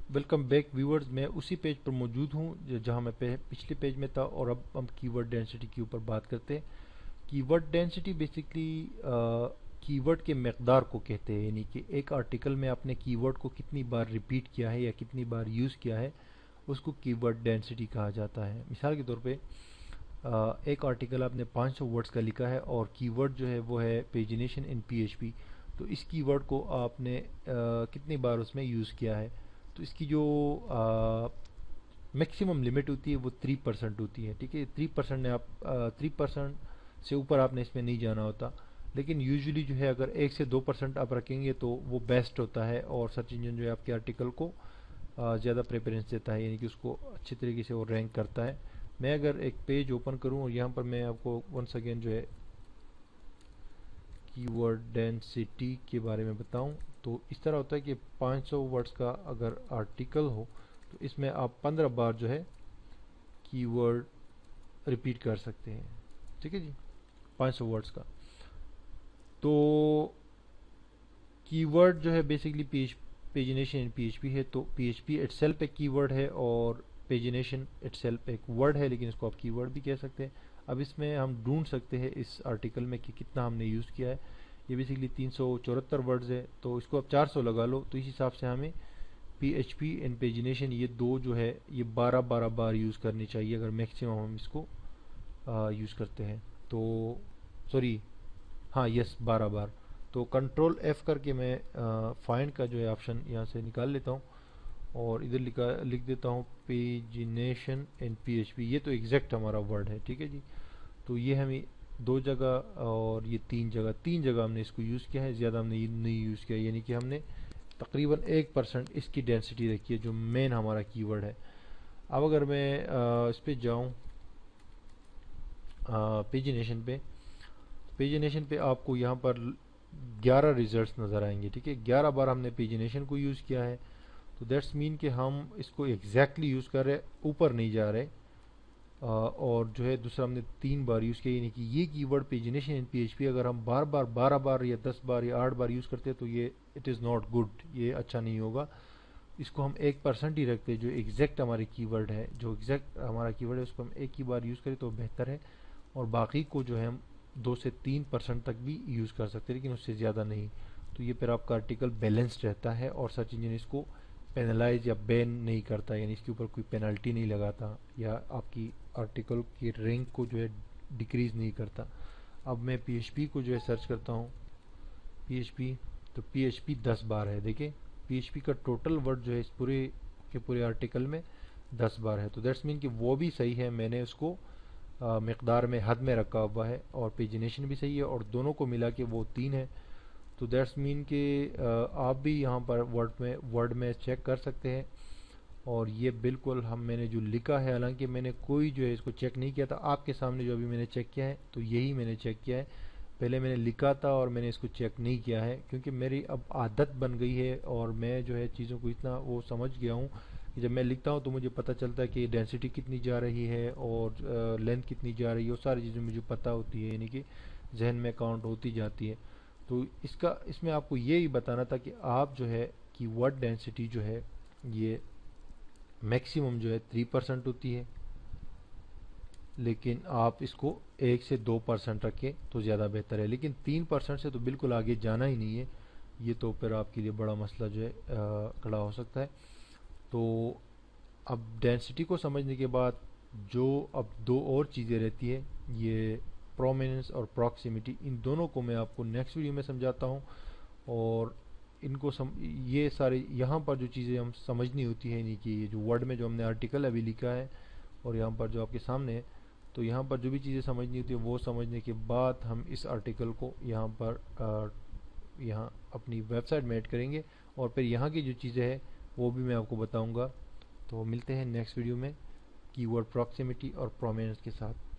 Welcome back viewers. मैं उसी page पर मौजूद हूँ जहाँ मैं पिछले पेज में था, और अब हम कीवर्ड डेंसिटी के ऊपर बात करते हैं। कीवर्ड डेंसिटी बेसिकली कीवर्ड के मकदार को कहते हैं, यानी कि एक आर्टिकल में आपने कीवर्ड को कितनी बार रिपीट किया है या कितनी बार यूज़ किया है, उसको कीवर्ड डेंसिटी कहा जाता है। मिसाल के तौर पे एक आर्टिकल आपने 500 वर्ड्स का लिखा है और कीवर्ड जो है वो है पेजिनेशन इन पीएचपी, तो इस कीवर्ड को आपने कितनी बार उसमें यूज़ किया है। तो इसकी जो मैक्सिमम लिमिट होती है वो 3% होती है। ठीक है, 3% ने आप 3% से ऊपर आपने इसमें नहीं जाना होता। लेकिन यूजुअली जो है अगर 1 से 2% आप रखेंगे तो वो बेस्ट होता है, और सर्च इंजन जो है आपके आर्टिकल को ज़्यादा प्रेफरेंस देता है, यानी कि उसको अच्छी तरीके से वो रैंक करता है। मैं अगर एक पेज ओपन करूं और यहाँ पर मैं आपको वंस अगेन जो है कीवर्ड डेंसिटी के बारे में बताऊं, तो इस तरह होता है कि 500 वर्ड्स का अगर आर्टिकल हो तो इसमें आप 15 बार जो है कीवर्ड रिपीट कर सकते हैं। ठीक है जी, 500 वर्ड्स का। तो कीवर्ड जो है बेसिकली पेजिनेशन इन पीएचपी है, तो पीएचपी इटसेल्फ एक कीवर्ड है और पेजिनेशन इटसेल्फ एक वर्ड है, लेकिन इसको आप कीवर्ड भी कह सकते हैं। अब इसमें हम ढूंढ सकते हैं इस आर्टिकल में कि कितना हमने यूज़ किया है। ये बेसिकली 374 वर्ड्स है, तो इसको आप 400 लगा लो, तो इस हिसाब से हमें पीएचपी एंड पेजिनेशन ये दो जो है ये 12-12 बार यूज़ करनी चाहिए अगर मैक्सिमम हम इसको यूज़ करते हैं। तो सॉरी, हाँ यस, 12 बार। तो कंट्रोल एफ करके मैं फाइंड का जो है ऑप्शन यहाँ से निकाल लेता हूँ और इधर लिख देता हूँ पेजिनेशन इन पीएचपी। ये तो एग्जैक्ट हमारा वर्ड है। ठीक है जी, तो ये हमें 2 जगह और ये 3 जगह हमने इसको यूज़ किया है, ज़्यादा हमने ये नहीं यूज़ किया, यानी कि हमने तकरीबन 1% इसकी डेंसिटी रखी है जो मेन हमारा कीवर्ड है। अब अगर मैं इस पे जाऊँ पेजिनेशन पे, पेजिनेशन पे आपको यहाँ पर 11 रिजल्ट्स नज़र आएंगे। ठीक है, 11 बार हमने पेजिनेशन को यूज़ किया है, तो दैट्स मीन कि हम इसको एग्जैक्टली यूज़ कर रहे हैं, ऊपर नहीं जा रहे। और जो है दूसरा हमने 3 बार यूज़ किया, यानी कि ये कीवर्ड पेजिनेशन इन पीएचपी अगर हम बार बार 12 बार या 10 बार या 8 बार यूज़ करते हैं तो ये इट इज़ नॉट गुड, ये अच्छा नहीं होगा। इसको हम 1% ही रखते हैं, जो एग्जैक्ट हमारे कीवर्ड है, जो एग्जैक्ट हमारा कीवर्ड है उसको हम एक ही बार यूज़ करें तो बेहतर है। और बाकी को जो है हम 2 से 3% तक भी यूज़ कर सकते हैं, लेकिन उससे ज़्यादा नहीं। तो ये फिर आपका आर्टिकल बैलेंस्ड रहता है और सर्च इंजन इसको पेनलाइज या बैन नहीं करता, यानी इसके ऊपर कोई पेनल्टी नहीं लगाता या आपकी आर्टिकल की रैंक को जो है डिक्रीज़ नहीं करता। अब मैं पीएचपी को जो है सर्च करता हूँ, पीएचपी, तो पीएचपी 10 बार है। देखिए, पीएचपी का टोटल वर्ड जो है इस पूरे के पूरे आर्टिकल में 10 बार है, तो दैट्स मीन कि वो भी सही है, मैंने उसको मकदार में हद में रखा हुआ है, और पेजिनेशन भी सही है, और दोनों को मिला के वो 3 है। तो दैट्स मीन कि आप भी यहाँ पर वर्ड में चेक कर सकते हैं। और ये बिल्कुल हम मैंने जो लिखा है, हालांकि मैंने कोई जो है इसको चेक नहीं किया था, आपके सामने जो अभी मैंने चेक किया है तो यही मैंने चेक किया है। पहले मैंने लिखा था और मैंने इसको चेक नहीं किया है, क्योंकि मेरी अब आदत बन गई है और मैं जो है चीज़ों को इतना वो समझ गया हूँ कि जब मैं लिखता हूँ तो मुझे पता चलता है कि डेंसिटी कितनी जा रही है और लेंथ कितनी जा रही है, वो सारी चीज़ें मुझे पता होती है, यानी कि जहन में काउंट होती जाती है। तो इसमें आपको ये ही बताना था कि आप जो है कि वर्ड डेंसिटी जो है ये मैक्सिमम जो है 3% होती है, लेकिन आप इसको 1 से 2% रखें तो ज़्यादा बेहतर है, लेकिन 3% से तो बिल्कुल आगे जाना ही नहीं है। ये तो फिर आपके लिए बड़ा मसला जो है खड़ा हो सकता है। तो अब डेंसिटी को समझने के बाद जो अब दो और चीज़ें रहती है, ये प्रोमिनेंस और प्रॉक्सिमिटी, इन दोनों को मैं आपको नेक्स्ट वीडियो में समझाता हूँ। और ये सारे यहाँ पर जो चीज़ें हम समझनी होती है, यानी कि ये जो वर्ड में जो हमने आर्टिकल अभी लिखा है और यहाँ पर जो आपके सामने है, तो यहाँ पर जो भी चीज़ें समझनी होती है वो समझने के बाद हम इस आर्टिकल को यहाँ पर यहाँ अपनी वेबसाइट में ऐड करेंगे, और फिर यहाँ की जो चीज़ें हैं वो भी मैं आपको बताऊँगा। तो मिलते हैं नेक्स्ट वीडियो में कीवर्ड प्रॉक्सिमिटी और प्रोमिनेंस के साथ।